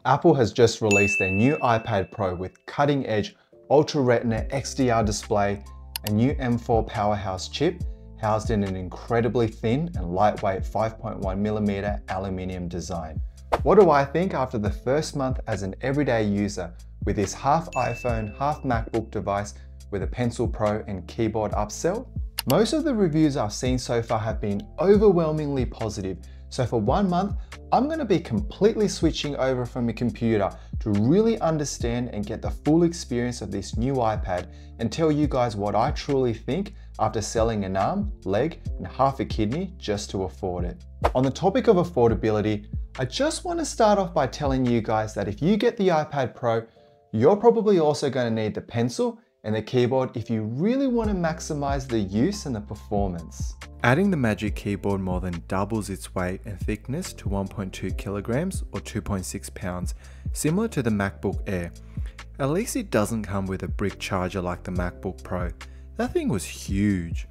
Apple has just released their new iPad Pro with cutting-edge Ultra Retina XDR display, a new M4 powerhouse chip housed in an incredibly thin and lightweight 5.1mm aluminium design. What do I think after the first month as an everyday user with this half iPhone, half MacBook device with a Pencil Pro and keyboard upsell? Most of the reviews I've seen so far have been overwhelmingly positive. So for 1 month, I'm going to be completely switching over from a computer to really understand and get the full experience of this new iPad and tell you guys what I truly think after selling an arm, leg, and half a kidney just to afford it. On the topic of affordability, I just want to start off by telling you guys that if you get the iPad Pro, you're probably also going to need the pencil and the keyboard if you really want to maximize the use and the performance. Adding the Magic Keyboard more than doubles its weight and thickness to 1.2 kilograms or 2.6 pounds, similar to the MacBook Air. At least it doesn't come with a brick charger like the MacBook Pro. That thing was huge.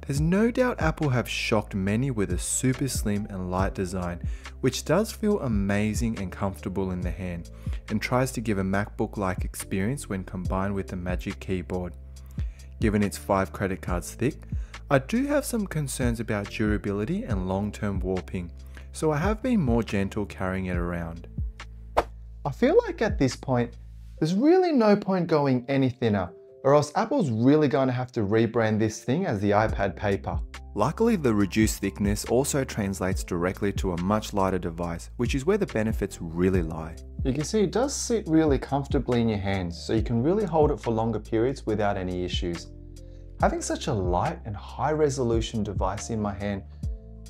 There's no doubt Apple have shocked many with a super slim and light design, which does feel amazing and comfortable in the hand, and tries to give a MacBook-like experience when combined with the Magic Keyboard. Given it's 5 credit cards thick, I do have some concerns about durability and long-term warping, so I have been more gentle carrying it around. I feel like at this point, there's really no point going any thinner, or else Apple's really going to have to rebrand this thing as the iPad Paper. Luckily, the reduced thickness also translates directly to a much lighter device, which is where the benefits really lie. You can see it does sit really comfortably in your hands, so you can really hold it for longer periods without any issues. Having such a light and high resolution device in my hand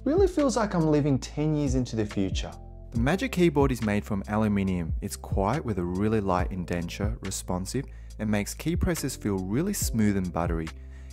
really feels like I'm living 10 years into the future. The Magic Keyboard is made from aluminium. It's quiet with a really light indenture, responsive, and makes key presses feel really smooth and buttery.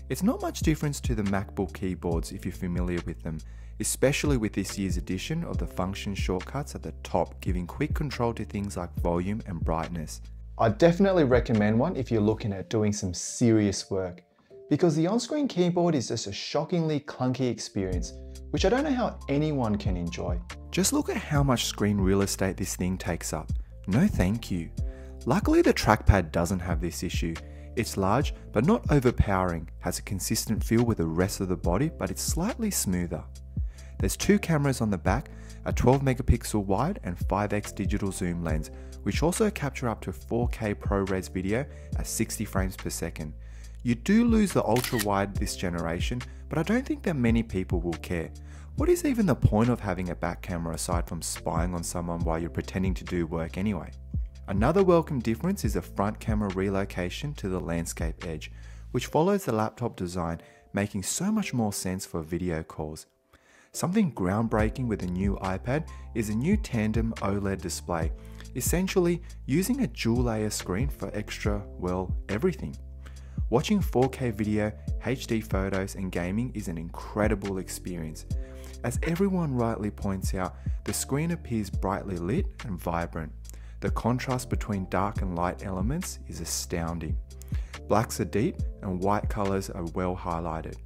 It's not much difference to the MacBook keyboards if you're familiar with them, especially with this year's edition of the function shortcuts at the top, giving quick control to things like volume and brightness. I definitely recommend one if you're looking at doing some serious work, because the on-screen keyboard is just a shockingly clunky experience, which I don't know how anyone can enjoy. Just look at how much screen real estate this thing takes up. No thank you. Luckily, the trackpad doesn't have this issue. It's large, but not overpowering, has a consistent feel with the rest of the body, but it's slightly smoother. There's 2 cameras on the back, a 12 megapixel wide and 5x digital zoom lens, which also capture up to 4K ProRes video at 60 frames per second. You do lose the ultra wide this generation, but I don't think that many people will care. What is even the point of having a back camera aside from spying on someone while you're pretending to do work anyway? Another welcome difference is the front camera relocation to the landscape edge, which follows the laptop design, making so much more sense for video calls. Something groundbreaking with the new iPad is a new tandem OLED display, essentially using a dual layer screen for extra, well, everything. Watching 4K video, HD photos and gaming is an incredible experience. As everyone rightly points out, the screen appears brightly lit and vibrant. The contrast between dark and light elements is astounding. Blacks are deep and white colors are well highlighted.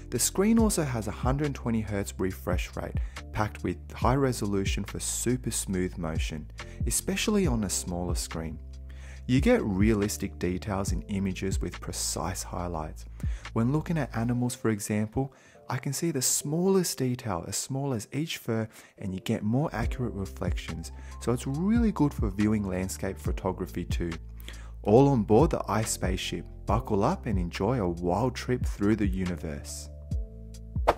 The screen also has a 120Hz refresh rate, packed with high resolution for super smooth motion, especially on a smaller screen. You get realistic details in images with precise highlights. When looking at animals, for example, I can see the smallest detail as small as each fur, and you get more accurate reflections, so it's really good for viewing landscape photography too. All on board the iSpaceship. Buckle up and enjoy a wild trip through the universe.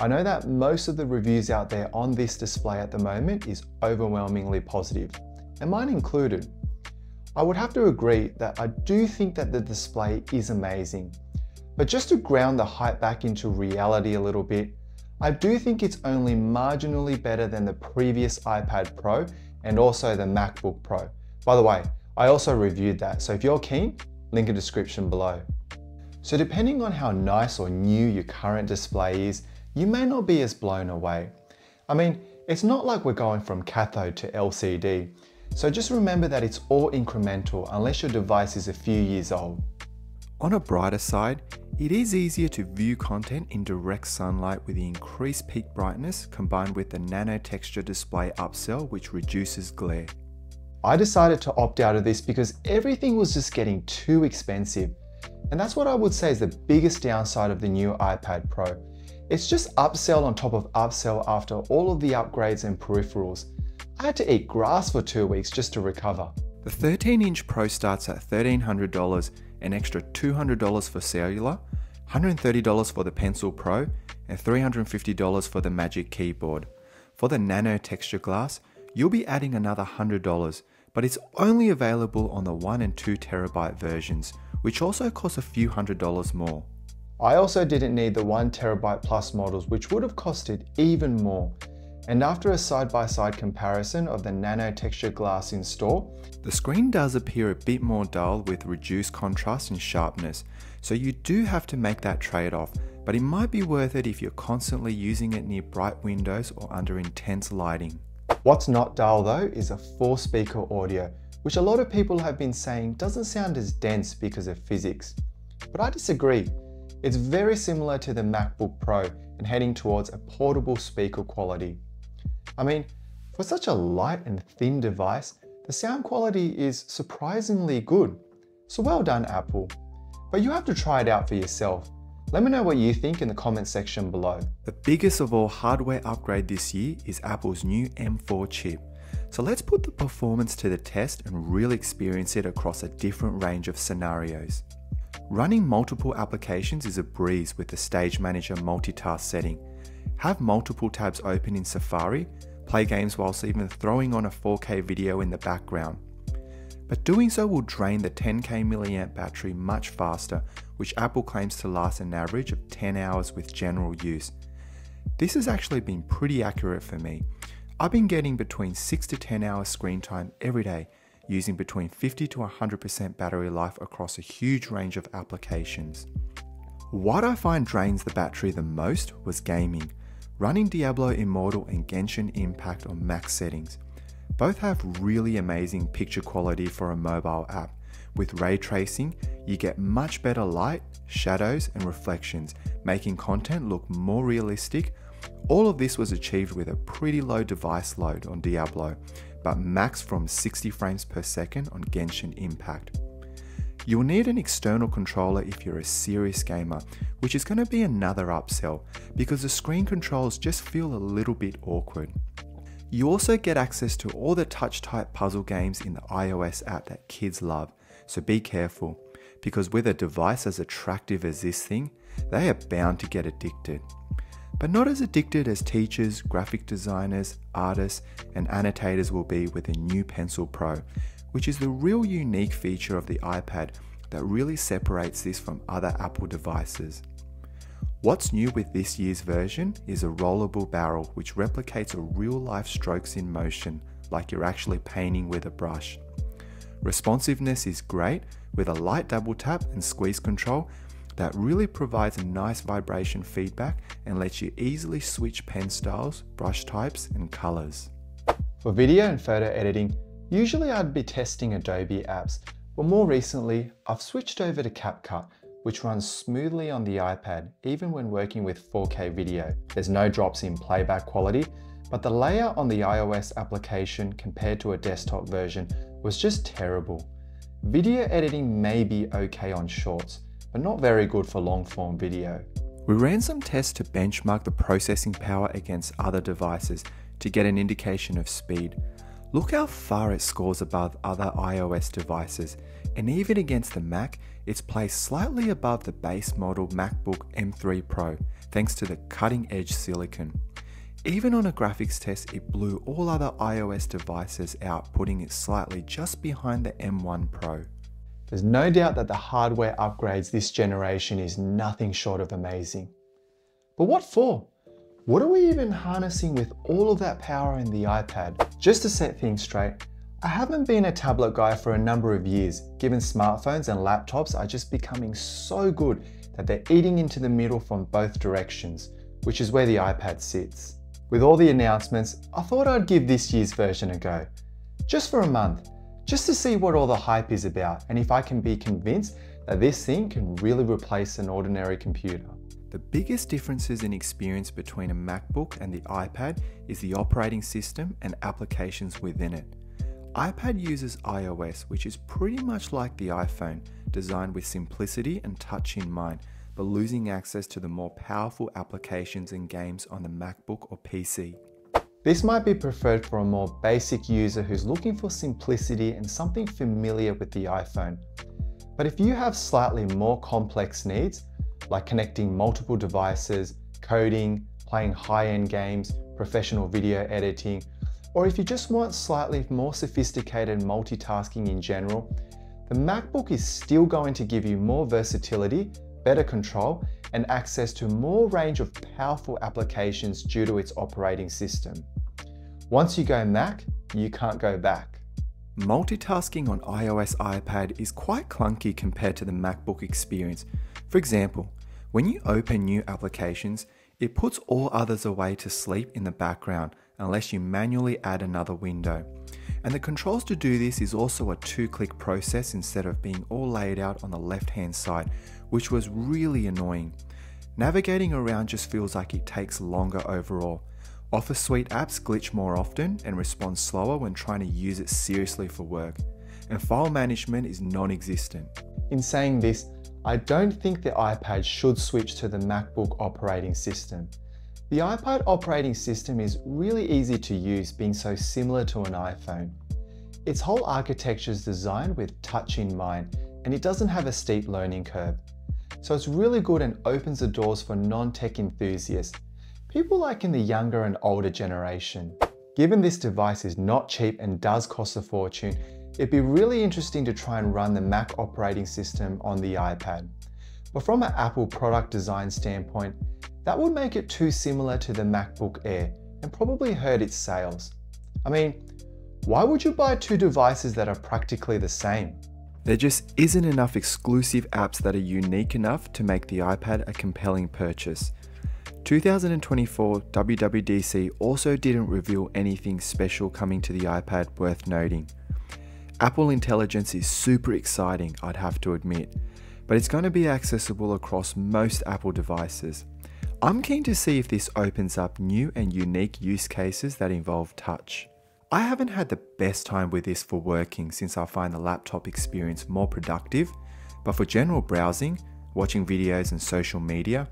I know that most of the reviews out there on this display at the moment is overwhelmingly positive, and mine included. I would have to agree that I do think that the display is amazing. But just to ground the hype back into reality a little bit, I do think it's only marginally better than the previous iPad Pro and also the MacBook Pro. By the way, I also reviewed that, so if you're keen, link in the description below. So depending on how nice or new your current display is, you may not be as blown away. I mean, it's not like we're going from cathode to LCD, so just remember that it's all incremental unless your device is a few years old. On a brighter side, it is easier to view content in direct sunlight with the increased peak brightness combined with the nano texture display upsell, which reduces glare. I decided to opt out of this because everything was just getting too expensive. And that's what I would say is the biggest downside of the new iPad Pro. It's just upsell on top of upsell after all of the upgrades and peripherals. I had to eat grass for 2 weeks just to recover. The 13-inch Pro starts at $1,300, an extra $200 for cellular, $130 for the Pencil Pro, and $350 for the Magic Keyboard. For the Nano texture glass, you'll be adding another $100, but it's only available on the 1 and 2 terabyte versions, which also cost a few $100s more. I also didn't need the 1 terabyte plus models, which would have costed even more. And after a side-by-side comparison of the Nano texture glass in store, the screen does appear a bit more dull with reduced contrast and sharpness, so you do have to make that trade-off, but it might be worth it if you're constantly using it near bright windows or under intense lighting. What's not dull though is a 4-speaker audio, which a lot of people have been saying doesn't sound as dense because of physics. But I disagree. It's very similar to the MacBook Pro and heading towards a portable speaker quality. I mean, for such a light and thin device, the sound quality is surprisingly good. So well done, Apple. But you have to try it out for yourself. Let me know what you think in the comment section below. The biggest of all hardware upgrade this year is Apple's new M4 chip. So let's put the performance to the test and really experience it across a different range of scenarios. Running multiple applications is a breeze with the Stage Manager multitask setting. Have multiple tabs open in Safari, play games whilst even throwing on a 4K video in the background. But doing so will drain the 10K mAh battery much faster, which Apple claims to last an average of 10 hours with general use. This has actually been pretty accurate for me. I've been getting between 6 to 10 hours screen time every day, using between 50 to 100% battery life across a huge range of applications. What I find drains the battery the most was gaming. Running Diablo Immortal and Genshin Impact on max settings. Both have really amazing picture quality for a mobile app. With ray tracing, you get much better light, shadows, and reflections, making content look more realistic. All of this was achieved with a pretty low device load on Diablo, but max from 60 frames per second on Genshin Impact. You'll need an external controller if you're a serious gamer, which is going to be another upsell because the screen controls just feel a little bit awkward. You also get access to all the touch-type puzzle games in the iOS app that kids love, so be careful, because with a device as attractive as this thing, they are bound to get addicted. But not as addicted as teachers, graphic designers, artists, and annotators will be with the new Pencil Pro, which is the real unique feature of the iPad that really separates this from other Apple devices. What's new with this year's version is a rollable barrel which replicates a real-life strokes in motion, like you're actually painting with a brush. Responsiveness is great with a light double tap and squeeze control that really provides a nice vibration feedback and lets you easily switch pen styles, brush types, and colors. For video and photo editing, usually I'd be testing Adobe apps, but more recently, I've switched over to CapCut, which runs smoothly on the iPad, even when working with 4K video. There's no drops in playback quality, but the layout on the iOS application compared to a desktop version was just terrible. Video editing may be okay on shorts, but not very good for long-form video. We ran some tests to benchmark the processing power against other devices to get an indication of speed. Look how far it scores above other iOS devices, and even against the Mac, it's placed slightly above the base model MacBook M3 Pro, thanks to the cutting-edge silicon. Even on a graphics test, it blew all other iOS devices out, putting it slightly just behind the M1 Pro. There's no doubt that the hardware upgrades this generation is nothing short of amazing. But what for? What are we even harnessing with all of that power in the iPad? Just to set things straight, I haven't been a tablet guy for a number of years, given smartphones and laptops are just becoming so good that they're eating into the middle from both directions, which is where the iPad sits. With all the announcements, I thought I'd give this year's version a go. Just for a month, just to see what all the hype is about and if I can be convinced that this thing can really replace an ordinary computer. The biggest differences in experience between a MacBook and the iPad is the operating system and applications within it. iPad uses iOS, which is pretty much like the iPhone, designed with simplicity and touch in mind, but losing access to the more powerful applications and games on the MacBook or PC. This might be preferred for a more basic user who's looking for simplicity and something familiar with the iPhone. But if you have slightly more complex needs, like connecting multiple devices, coding, playing high-end games, professional video editing, or if you just want slightly more sophisticated multitasking in general, the MacBook is still going to give you more versatility, better control, and access to more range of powerful applications due to its operating system. Once you go Mac, you can't go back. Multitasking on iOS iPad is quite clunky compared to the MacBook experience. For example, when you open new applications, it puts all others away to sleep in the background unless you manually add another window. And the controls to do this is also a 2-click process instead of being all laid out on the left-hand side, which was really annoying. Navigating around just feels like it takes longer overall. Office Suite apps glitch more often and respond slower when trying to use it seriously for work. And file management is non-existent. In saying this, I don't think the iPad should switch to the MacBook operating system. The iPad operating system is really easy to use, being so similar to an iPhone. Its whole architecture is designed with touch in mind, and it doesn't have a steep learning curve. So it's really good and opens the doors for non-tech enthusiasts, people like in the younger and older generation. Given this device is not cheap and does cost a fortune, it'd be really interesting to try and run the Mac operating system on the iPad. But from an Apple product design standpoint, that would make it too similar to the MacBook Air and probably hurt its sales. I mean, why would you buy two devices that are practically the same? There just isn't enough exclusive apps that are unique enough to make the iPad a compelling purchase. 2024 WWDC also didn't reveal anything special coming to the iPad worth noting. Apple Intelligence is super exciting, I'd have to admit, but it's going to be accessible across most Apple devices. I'm keen to see if this opens up new and unique use cases that involve touch. I haven't had the best time with this for working since I find the laptop experience more productive, but for general browsing, watching videos and social media,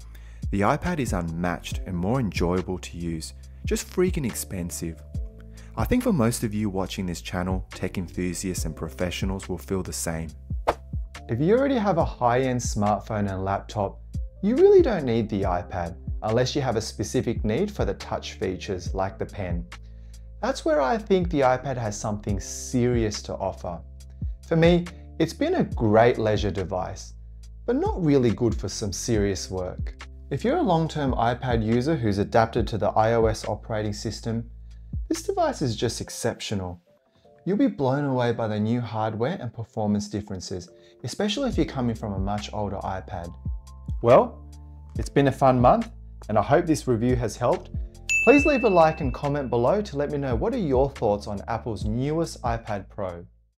the iPad is unmatched and more enjoyable to use, just freaking expensive. I think for most of you watching this channel, tech enthusiasts and professionals will feel the same. If you already have a high-end smartphone and laptop, you really don't need the iPad unless you have a specific need for the touch features like the pen. That's where I think the iPad has something serious to offer. For me, it's been a great leisure device, but not really good for some serious work. If you're a long-term iPad user who's adapted to the iOS operating system, this device is just exceptional. You'll be blown away by the new hardware and performance differences, especially if you're coming from a much older iPad. Well, it's been a fun month, and I hope this review has helped. Please leave a like and comment below to let me know what are your thoughts on Apple's newest iPad Pro.